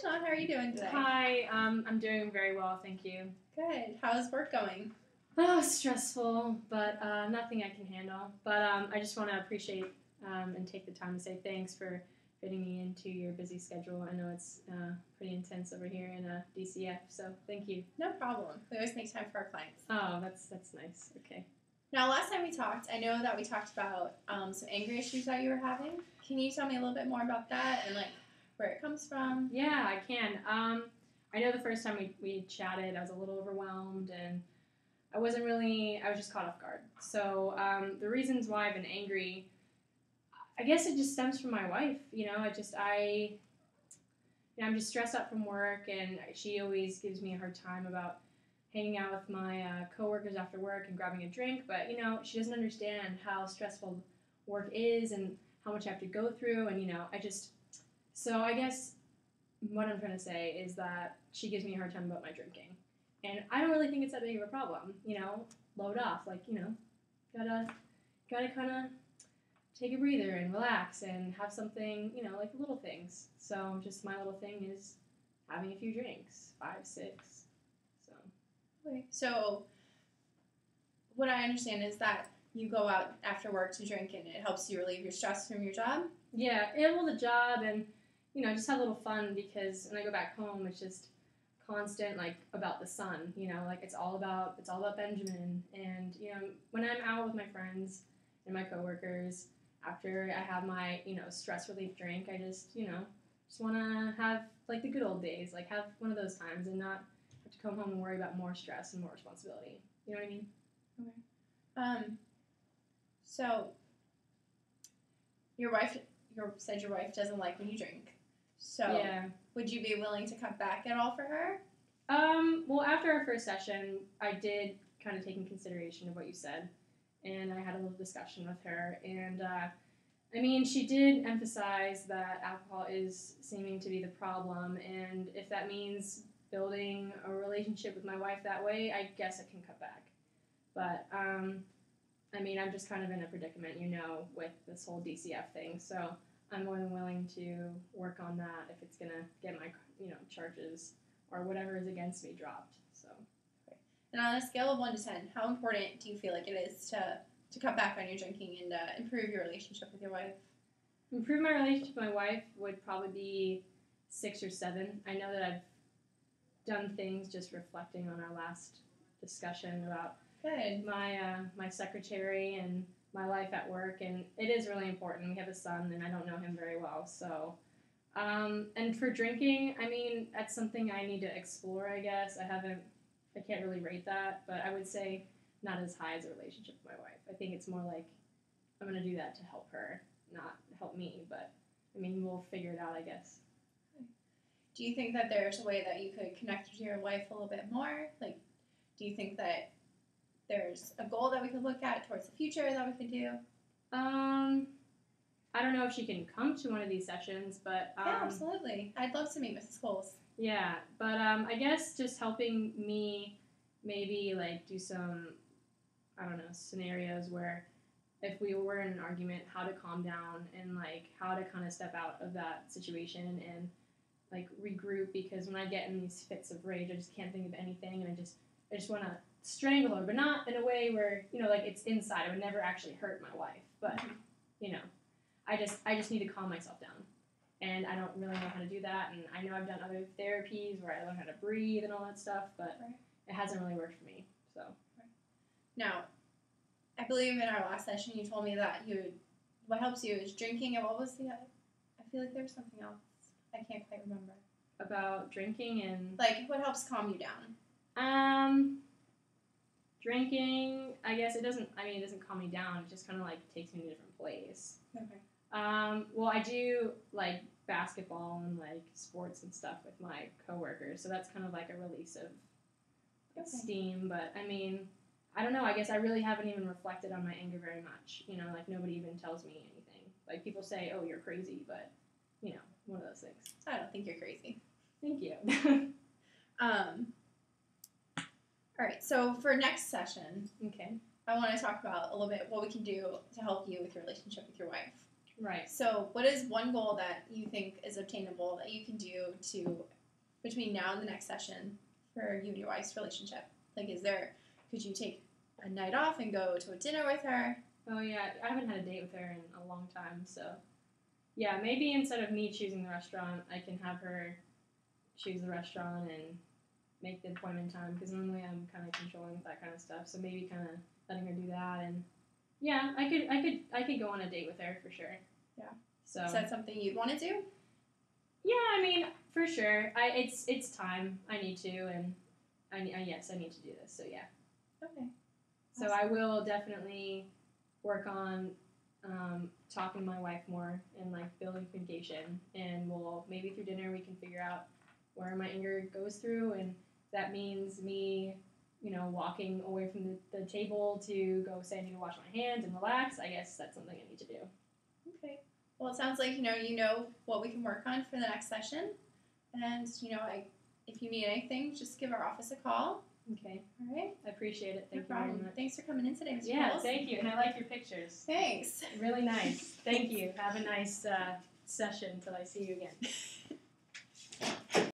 Sean. How are you doing today? Hi, I'm doing very well, thank you. Good. How's work going? Oh, stressful, but nothing I can handle. But I just want to appreciate and take the time to say thanks for fitting me into your busy schedule. I know it's pretty intense over here in DCF, so thank you. No problem. We always make time for our clients. Oh, that's nice. Okay. Now, last time we talked, I know that we talked about some anger issues that you were having. Can you tell me a little bit more about that and like where it comes from? Yeah, I can. I know the first time we chatted, I was a little overwhelmed and I was just caught off guard. So the reasons why I've been angry, I guess it just stems from my wife. I'm just stressed out from work, and she always gives me a hard time about hanging out with my coworkers after work and grabbing a drink. But she doesn't understand how stressful work is and how much I have to go through. And so I guess what I'm trying to say is that she gives me a hard time about my drinking. And I don't really think it's that big of a problem, load off, gotta kind of take a breather and relax and have something, like little things. So just my little thing is having a few drinks, 5, 6, so. Okay. So what I understand is that you go out after work to drink and it helps you relieve your stress from your job? Yeah, the job and, just have a little fun because when I go back home, it's just constant about the sun, it's all about Benjamin. And when I'm out with my friends and my coworkers after I have my stress relief drink, I just want to have the good old days, have one of those times and not have to come home and worry about more stress and more responsibility. You know what I mean? Okay. So you said your wife doesn't like when you drink. So yeah. Would you be willing to cut back at all for her? Well, after our first session, I did kind of take in consideration of what you said, and I had a little discussion with her, and she did emphasize that alcohol is seeming to be the problem, and if that means building a relationship with my wife that way, I guess I can cut back. But, I'm just kind of in a predicament, with this whole DCF thing, so I'm more than willing to work on that if it's going to get my, charges or whatever is against me dropped. So. Okay. And on a scale of 1 to 10, how important do you feel like it is to cut back on your drinking and improve your relationship with your wife? Improve my relationship with my wife would probably be 6 or 7. I know that I've done things just reflecting on our last discussion about Good. My secretary and my life at work, and it is really important. We have a son, and I don't know him very well, so. And for drinking, that's something I need to explore, I guess. I can't really rate that, but I would say not as high as a relationship with my wife. I think it's more like I'm going to do that to help her, not help me, but, we'll figure it out, I guess. Do you think that there's a way that you could connect with your wife a little bit more? Do you think that there's a goal that we could look at towards the future that we could do? I don't know if she can come to one of these sessions, but... yeah, absolutely. I'd love to meet Mrs. Kohles. Yeah, but I guess just helping me maybe, do some, scenarios where if we were in an argument, how to calm down and, how to kind of step out of that situation and, regroup, because when I get in these fits of rage, I just can't think of anything, and I just want to strangle her, but not in a way where, it's inside. I would never actually hurt my wife, but, I just need to calm myself down, and I don't really know how to do that, and I know I've done other therapies where I learn how to breathe and all that stuff, but it hasn't really worked for me, so. Now, I believe in our last session you told me that what helps you is drinking, and what was the other? I feel like there was something else. I can't quite remember. About drinking and... what helps calm you down? Drinking, I guess it doesn't calm me down. It just kind of takes me to a different place. Okay. Well, I do basketball and sports and stuff with my coworkers, so that's kind of a release of steam. But I don't know. I guess I really haven't even reflected on my anger very much. Nobody even tells me anything. People say, "Oh, you're crazy," but one of those things. I don't think you're crazy. Thank you. All right, so for next session, okay, I want to talk about a little bit what we can do to help you with your relationship with your wife. Right. So what is one goal that you think is obtainable that you can do to between now and the next session for you and your wife's relationship? Like, could you take a night off and go to a dinner with her? Oh, yeah. I haven't had a date with her in a long time, so yeah, maybe instead of me choosing the restaurant, I can have her choose the restaurant and make the appointment time, because normally I'm kind of controlling with that kind of stuff, so maybe kind of letting her do that. And yeah, I could go on a date with her for sure. Yeah. So Is that something you'd want to do? Yeah, I mean, for sure. It's time. I need to, and I need to do this. So yeah. Okay. So I will definitely work on talking to my wife more and like building communication, and we'll maybe through dinner we can figure out where my anger goes through, and that means me, walking away from the table to go say I need to wash my hands and relax. I guess that's something I need to do. Okay. Well, it sounds like you know what we can work on for the next session, and if you need anything, just give our office a call. Okay. All right. I appreciate it. Thank No you very problem. much. Thanks for coming in today, Mr. Yeah, Kohles. thank you, and I like your pictures. Thanks. Really nice. Thank you. Have a nice session until I see you again.